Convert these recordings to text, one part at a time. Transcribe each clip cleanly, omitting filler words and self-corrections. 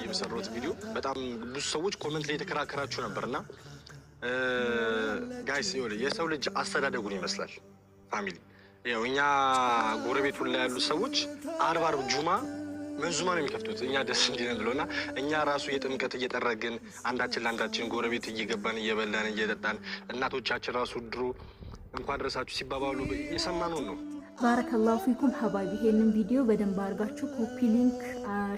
የሰሩት ቪዲዮ በጣም ብዙ ሰዎች ኮሜንት ላይ ተከራከራችሁ ነበርና ጋይስ የሰው ልጅ አስተዳደጉን ይመስላል ፋሚሊ ያው እኛ ጎረቤቱ ላይ ያሉ ሰዎች አርብ ጁማ መንዙማ ነው የሚከፍቱት እኛ ደስ እንዲለን ብለውና እኛ ራሱ የጥምቀት እየጠረግን አንዳችን ለአንዳችን ጎረቤት እየገባን እየበላን እየጠጣን እናቶቻችን ራሱ ድሮ እንኳን ድረሳችሁ ሲባባሉ የሰማነው ነው። ባረከላሁ ፊኩም ሐባይቢ ይሄንን ቪዲዮ በደንብ አድርጋችሁ ኮፒ ሊንክ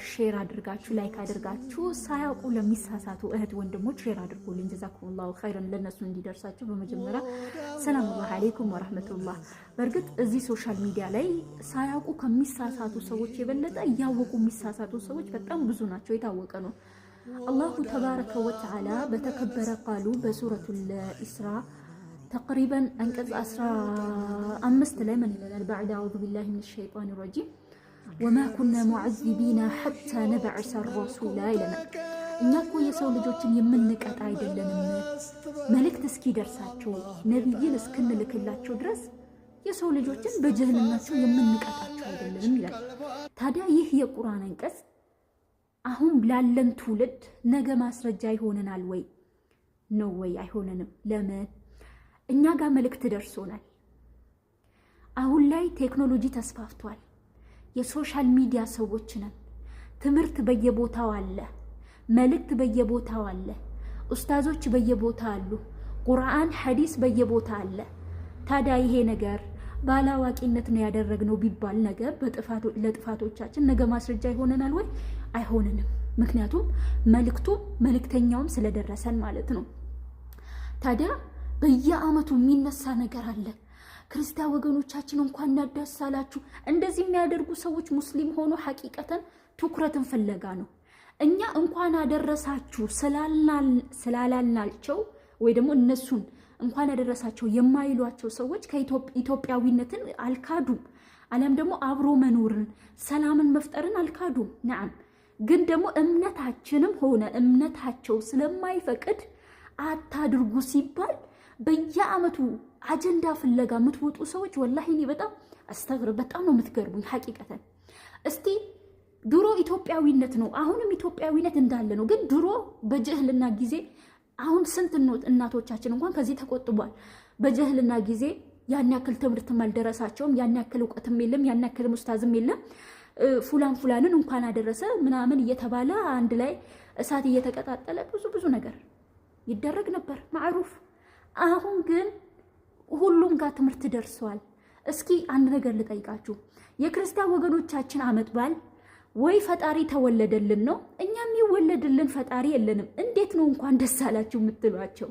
ሼር አድርጋችሁ ላይክ አድርጋችሁ ሳያውቁ ለሚሳሳቱ እህት ወንድሞች ሼር አድርጉልኝ። ጀዛኩሙላሁ ኸይረን ለነሱ እንዲደርሳችሁ። በመጀመሪያ ሰላም አለይኩም ወራህመቱላህ። በርግጥ እዚህ ሶሻል ሚዲያ ላይ ሳያውቁ ከሚሳሳቱ ሰዎች የበለጠ እያወቁ የሚሳሳቱ ሰዎች በጣም ብዙ ናቸው፣ የታወቀ ነው። አላሁ ተባረከ ወተዓላ በተከበረ ቃሉ በሱረቱል ኢስራ تقريبا أنقذ أسرى أمست لمن بعد أعوذ بالله من الشيطان الرجيم وما كنا معذبين حتى نبعث الرسول لنا إنكو يسول جوتين يمنك أتعيد لنا ملك تسكي درساتشو نبيين اسكن لك اللاتشو درس يسول جوتين بجهل الناتشو يمنك أتعيد لنا تادع يهي قرآن أنقذ أهم بلالن تولد نجا ما سرجاي هوننا الوي نو وي هوننا لما እኛ ጋር መልእክት ደርሶናል። አሁን ላይ ቴክኖሎጂ ተስፋፍቷል። የሶሻል ሚዲያ ሰዎች ነን። ትምህርት በየቦታው አለ፣ መልእክት በየቦታው አለ፣ ኡስታዞች በየቦታው አሉ፣ ቁርአን ሐዲስ በየቦታው አለ። ታዲያ ይሄ ነገር ባላዋቂነት ነው ያደረግነው ቢባል ነገር ለጥፋቶቻችን ነገ ማስረጃ ይሆነናል ወይ? አይሆንንም። ምክንያቱም መልእክተኛውም ስለደረሰን ማለት ነው። ታዲያ በየአመቱ የሚነሳ ነገር አለ። ክርስቲያን ወገኖቻችን እንኳን እናደሳላችሁ እንደዚህ የሚያደርጉ ሰዎች ሙስሊም ሆኖ ሐቂቀተን ትኩረትን ፍለጋ ነው። እኛ እንኳን አደረሳችሁ ስላላልናቸው ወይ ደግሞ እነሱን እንኳን አደረሳቸው የማይሏቸው ሰዎች ከኢትዮጵያዊነትን አልካዱም። አለም ደግሞ አብሮ መኖርን ሰላምን መፍጠርን አልካዱም። ነዓም ግን ደግሞ እምነታችንም ሆነ እምነታቸው ስለማይፈቅድ አታድርጉ ሲባል በየአመቱ አጀንዳ ፍለጋ የምትወጡ ሰዎች ወላሂ እኔ በጣም አስተግር በጣም ነው የምትገርሙኝ ሐቂቀተን። እስቲ ድሮ ኢትዮጵያዊነት ነው፣ አሁንም ኢትዮጵያዊነት እንዳለ ነው። ግን ድሮ በጀህልና ጊዜ አሁን ስንት እናቶቻችን እንኳን ከዚህ ተቆጥቧል። በጀህልና ጊዜ ያን ያክል ትምህርትም አልደረሳቸውም፣ ያን ያክል እውቀትም የለም፣ ያን ያክል ሙስታዝም የለም። ፉላንን እንኳን አደረሰ ምናምን እየተባለ አንድ ላይ እሳት እየተቀጣጠለ ብዙ ነገር ይደረግ ነበር ማዕሩፍ። አሁን ግን ሁሉም ጋር ትምህርት ደርሷል። እስኪ አንድ ነገር ልጠይቃችሁ። የክርስቲያን ወገኖቻችን አመት በዓል ወይ ፈጣሪ ተወለደልን ነው? እኛም ይወለድልን ፈጣሪ የለንም። እንዴት ነው እንኳን ደስ አላችሁ የምትሏቸው?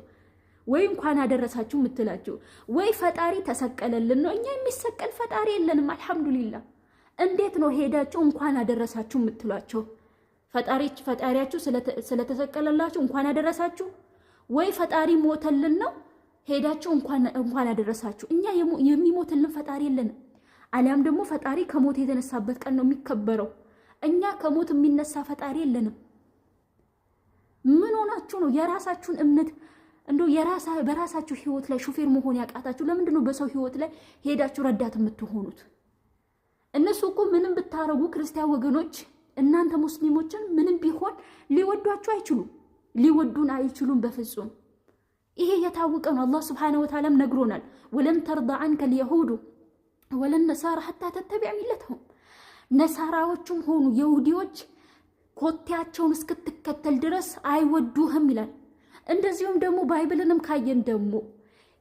ወይ እንኳን አደረሳችሁ የምትላቸው? ወይ ፈጣሪ ተሰቀለልን ነው? እኛ የሚሰቀል ፈጣሪ የለንም አልহামዱሊላህ። እንዴት ነው ሄዳችሁ እንኳን አደረሳችሁ የምትሏቸው? ፈጣሪያችሁ ስለተሰቀለላችሁ እንኳን አደረሳችሁ? ወይ ፈጣሪ ሞተልን ነው ሄዳችሁ እንኳን አደረሳችሁ? እኛ የሚሞትልን ፈጣሪ የለንም። አሊያም ደግሞ ፈጣሪ ከሞት የተነሳበት ቀን ነው የሚከበረው። እኛ ከሞት የሚነሳ ፈጣሪ የለንም። ምን ሆናችሁ ነው የራሳችሁን እምነት እንደው በራሳችሁ ህይወት ላይ ሹፌር መሆን ያቃታችሁ? ለምንድን ነው በሰው ህይወት ላይ ሄዳችሁ ረዳት የምትሆኑት? እነሱ እኮ ምንም ብታረጉ ክርስቲያን ወገኖች እናንተ ሙስሊሞችን ምንም ቢሆን ሊወዷችሁ አይችሉም፣ ሊወዱን አይችሉም በፍጹም። ይሄ የታወቀ ነው። አላህ Subhanahu Wa Ta'ala ነግሮናል። ወለን ተርዳ عنك اليهود ولا النصارى حتى تتبع ملتهم። ነሳራዎችም ሆኑ ይሁዲዎች ኮቴያቸውን እስክትከተል ድረስ አይወዱህም ይላል። እንደዚሁም ደግሞ ባይብልንም ካየን ደግሞ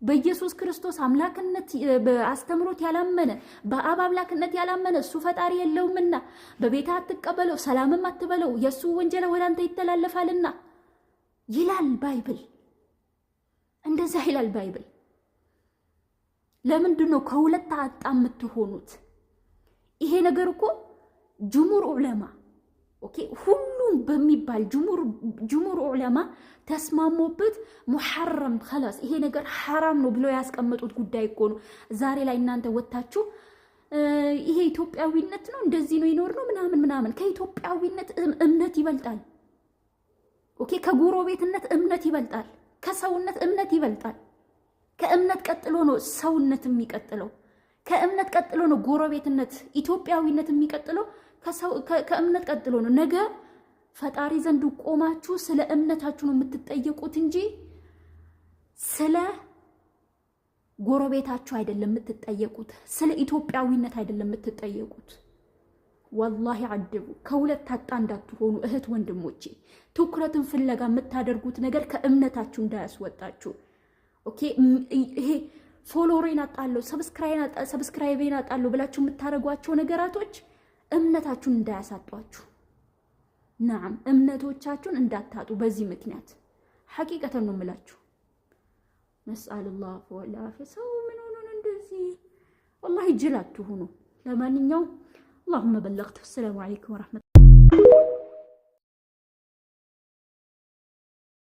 በኢየሱስ ክርስቶስ አምላክነት በአስተምሮት ያላመነ በአብ አምላክነት ያላመነ እሱ ፈጣሪ የለውምና በቤት አትቀበለው ሰላምም አትበለው የሱ ወንጀል ወደ አንተ ይተላለፋልና ይላል ባይብል። እንደዛ ይላል ባይብል። ለምንድን ነው ከሁለት አጣ የምትሆኑት? ይሄ ነገር እኮ ጅሙር ዑለማ ኦኬ ሁሉም በሚባል ጅሙር ዑለማ ተስማሞበት ሙሐረም خلاص ይሄ ነገር حرام ነው ብሎ ያስቀመጡት ጉዳይ እኮ ነው። ዛሬ ላይ እናንተ ወጣችሁ ይሄ ኢትዮጵያዊነት ነው እንደዚህ ነው ይኖር ነው ምናምን ከኢትዮጵያዊነት እምነት ይበልጣል። ኦኬ ከጎረቤትነት እምነት ይበልጣል፣ ከሰውነት እምነት ይበልጣል። ከእምነት ቀጥሎ ነው ሰውነት የሚቀጥለው፣ ከእምነት ቀጥሎ ነው ጎረቤትነት ኢትዮጵያዊነት የሚቀጥለው፣ ከእምነት ቀጥሎ ነው። ነገ ፈጣሪ ዘንድ ቆማችሁ ስለ እምነታችሁ ነው የምትጠየቁት እንጂ ስለ ጎረቤታችሁ አይደለም የምትጠየቁት፣ ስለ ኢትዮጵያዊነት አይደለም የምትጠየቁት። ወላሂ አድቡ። ከሁለት አጣ እንዳትሆኑ እህት ወንድሞቼ። ትኩረትን ፍለጋ የምታደርጉት ነገር ከእምነታችሁ እንዳያስወጣችሁ። ኦኬ ይሄ ፎሎሬን አጣለሁ ሰብስክራይቤን አጣለሁ ብላችሁ የምታደርጓቸው ነገራቶች እምነታችሁን እንዳያሳጧችሁ። ናም እምነቶቻችሁን እንዳታጡ በዚህ ምክንያት ሐቂቀተን ነው የምላችሁ። ነስአልላህ ወላሂ ሰው ምን ሆኖ እንደዚህ ወላሂ ጅል አትሁኑ። ለማንኛውም اللهم بلغت. السلام عليكم ورحمة الله.